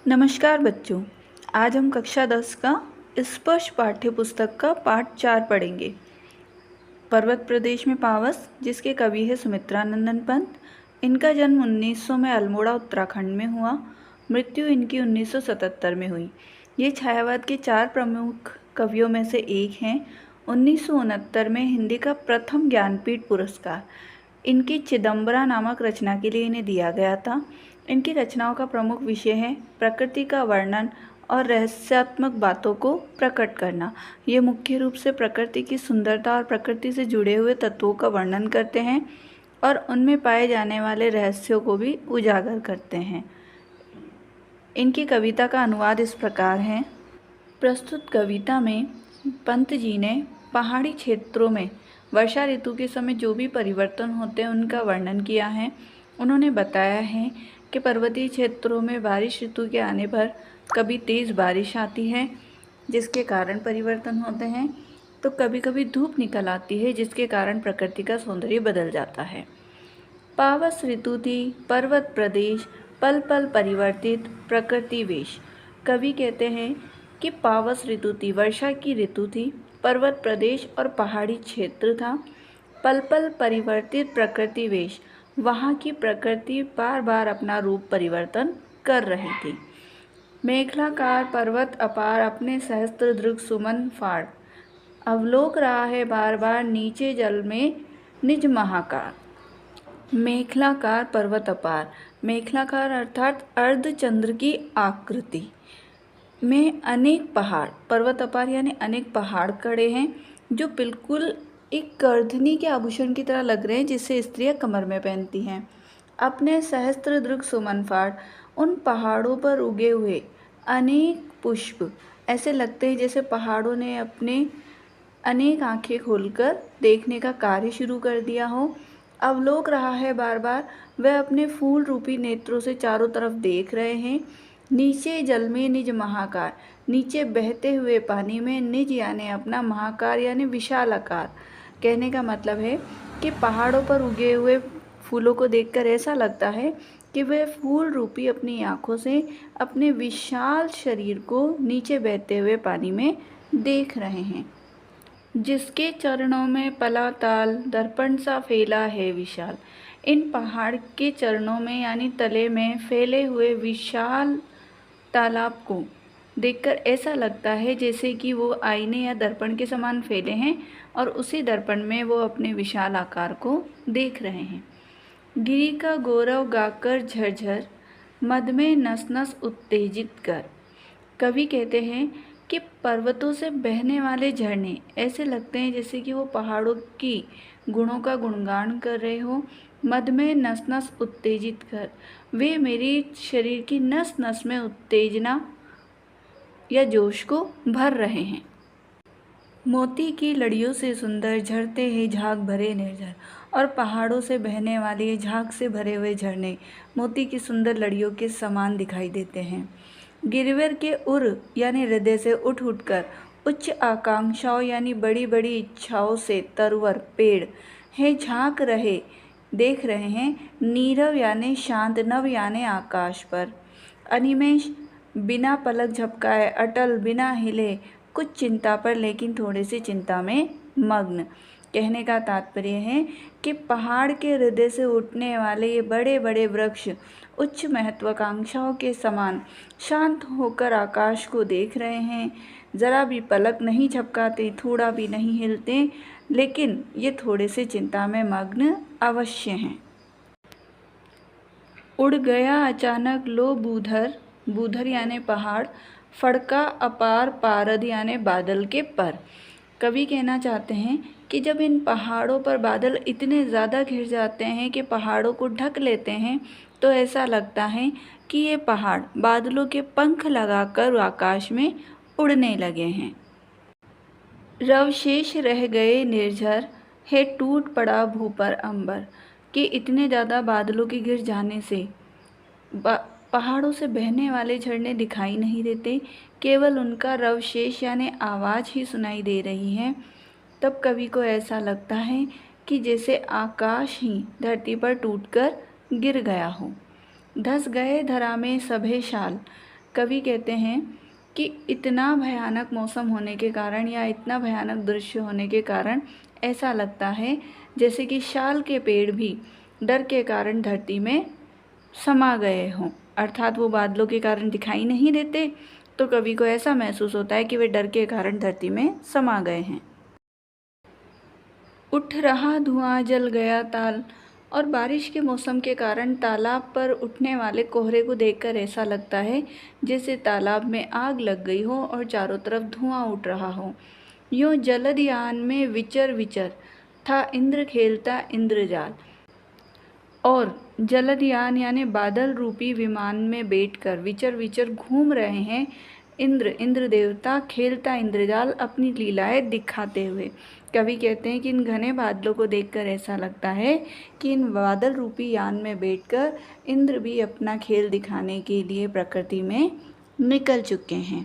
नमस्कार बच्चों। आज हम कक्षा 10 का स्पर्श पाठ्य पुस्तक का पाठ 4 पढ़ेंगे। पर्वत प्रदेश में पावस, जिसके कवि है सुमित्रानंदन पंत। इनका जन्म 1900 में अल्मोड़ा उत्तराखंड में हुआ। मृत्यु इनकी 1977 में हुई। ये छायावाद के 4 प्रमुख कवियों में से एक हैं। 1969 में हिंदी का प्रथम ज्ञानपीठ पुरस्कार इनकी चिदम्बरा नामक रचना के लिए इन्हें दिया गया था। इनकी रचनाओं का प्रमुख विषय है प्रकृति का वर्णन और रहस्यात्मक बातों को प्रकट करना। ये मुख्य रूप से प्रकृति की सुंदरता और प्रकृति से जुड़े हुए तत्वों का वर्णन करते हैं और उनमें पाए जाने वाले रहस्यों को भी उजागर करते हैं। इनकी कविता का अनुवाद इस प्रकार है। प्रस्तुत कविता में पंत जी ने पहाड़ी क्षेत्रों में वर्षा ऋतु के समय जो भी परिवर्तन होते हैं उनका वर्णन किया है। उन्होंने बताया है कि पर्वतीय क्षेत्रों में बारिश ऋतु के आने पर कभी तेज़ बारिश आती है जिसके कारण परिवर्तन होते हैं, तो कभी कभी धूप निकल आती है जिसके कारण प्रकृति का सौंदर्य बदल जाता है। पावस ऋतु थी, पर्वत प्रदेश, पल पल परिवर्तित प्रकृति वेश। कवि कहते हैं कि पावस ऋतु थी, वर्षा की ऋतु थी, पर्वत प्रदेश और पहाड़ी क्षेत्र था। पल पल परिवर्तित प्रकृति वेश, वहाँ की प्रकृति बार बार अपना रूप परिवर्तन कर रही थी। मेखलाकार पर्वत अपार, अपने सहस्त्र दृग सुमन फाड़, अवलोक रहा है बार बार नीचे जल में निज महाकार। मेखलाकार पर्वत अपार, मेखलाकार अर्थात अर्धचंद्र की आकृति में अनेक पहाड़, पर्वत अपार यानी अनेक पहाड़ खड़े हैं जो बिल्कुल एक कर्धनी के आभूषण की तरह लग रहे हैं जिसे स्त्रियां कमर में पहनती हैं। अपने सहस्त्र दृग सुमन फाड़, उन पहाड़ों पर उगे हुए अनेक पुष्प ऐसे लगते हैं जैसे पहाड़ों ने अपने अनेक आंखें खोलकर देखने का कार्य शुरू कर दिया हो। अवलोक रहा है बार बार, वह अपने फूल रूपी नेत्रों से चारों तरफ देख रहे हैं। नीचे जल में निज महाकार, नीचे बहते हुए पानी में निज यानी अपना, महाकार यानी विशाल आकार। कहने का मतलब है कि पहाड़ों पर उगे हुए फूलों को देखकर ऐसा लगता है कि वह फूल रूपी अपनी आँखों से अपने विशाल शरीर को नीचे बहते हुए पानी में देख रहे हैं। जिसके चरणों में पलाताल दर्पण सा फैला है विशाल। इन पहाड़ के चरणों में यानी तले में फैले हुए विशाल तालाब को देखकर ऐसा लगता है जैसे कि वो आईने या दर्पण के समान फैले हैं और उसी दर्पण में वो अपने विशाल आकार को देख रहे हैं। गिरी का गौरव गाकर झरझर, मद में नस नस उत्तेजित कर। कवि कहते हैं कि पर्वतों से बहने वाले झरने ऐसे लगते हैं जैसे कि वो पहाड़ों की गुणों का गुणगान कर रहे हो। मद में नस नस उत्तेजित कर, वे मेरे शरीर की नस नस में उत्तेजना या जोश को भर रहे हैं। मोती की लड़ियों से सुंदर झरते हैं झाग भरे निर्झर, और पहाड़ों से बहने वाले झाग से भरे हुए झरने मोती की सुंदर लड़ियों के समान दिखाई देते हैं। गिरवर के उर यानी हृदय से उठ उठकर उच्च आकांक्षाओं यानी बड़ी बड़ी इच्छाओं से तरवर पेड़ हैं झांक रहे देख रहे हैं। नीरव यानी शांत, नव यानी आकाश पर। अनिमेष बिना पलक झपकाए, अटल बिना हिले, कुछ चिंता पर लेकिन थोड़ी सी चिंता में मग्न। कहने का तात्पर्य है कि पहाड़ के हृदय से उठने वाले ये बड़े बड़े वृक्ष उच्च महत्वाकांक्षाओं के समान शांत होकर आकाश को देख रहे हैं। ज़रा भी पलक नहीं झपकाते, थोड़ा भी नहीं हिलते, लेकिन ये थोड़े से चिंता में मग्न अवश्य हैं। उड़ गया अचानक लो बूधर, बूधर यानी पहाड़, फड़का अपार पारद यानी बादल के पर। कवि कहना चाहते हैं कि जब इन पहाड़ों पर बादल इतने ज़्यादा घिर जाते हैं कि पहाड़ों को ढक लेते हैं तो ऐसा लगता है कि ये पहाड़ बादलों के पंख लगाकर आकाश में उड़ने लगे हैं। रवशेष रह गए निर्झर है, टूट पड़ा भू पर अंबर। कि इतने ज़्यादा बादलों के घिर जाने से पहाड़ों से बहने वाले झरने दिखाई नहीं देते, केवल उनका रवशेष यानी आवाज़ ही सुनाई दे रही है। तब कवि को ऐसा लगता है कि जैसे आकाश ही धरती पर टूटकर गिर गया हो। धस गए धरा में सभे शाल, कवि कहते हैं कि इतना भयानक मौसम होने के कारण या इतना भयानक दृश्य होने के कारण ऐसा लगता है जैसे कि शाल के पेड़ भी डर के कारण धरती में समा गए हों, अर्थात वो बादलों के कारण दिखाई नहीं देते, तो कवि को ऐसा महसूस होता है कि वे डर के कारण धरती में समा गए हैं। उठ रहा धुआं जल गया ताल। और बारिश के मौसम के कारण तालाब पर उठने वाले कोहरे को देखकर ऐसा लगता है जैसे तालाब में आग लग गई हो और चारों तरफ धुआं उठ रहा हो। यूँ जलदयान में विचर विचर था इंद्र खेलता इंद्रजाल। और जलदयान यानी बादल रूपी विमान में बैठकर विचर विचर घूम रहे हैं इंद्र देवता, खेलता इंद्रजाल अपनी लीलाएं दिखाते हुए। कवि कहते हैं कि इन घने बादलों को देखकर ऐसा लगता है कि इन बादल रूपी यान में बैठकर इंद्र भी अपना खेल दिखाने के लिए प्रकृति में निकल चुके हैं।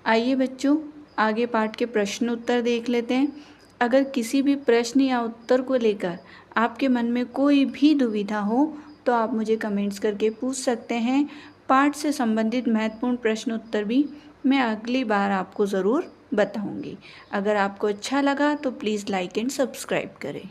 आइए बच्चों, आगे पाठ के प्रश्न उत्तर देख लेते हैं। अगर किसी भी प्रश्न या उत्तर को लेकर आपके मन में कोई भी दुविधा हो तो आप मुझे कमेंट्स करके पूछ सकते हैं। पाठ से संबंधित महत्वपूर्ण प्रश्न उत्तर भी मैं अगली बार आपको ज़रूर बताऊंगी। अगर आपको अच्छा लगा तो प्लीज़ लाइक एंड सब्सक्राइब करें।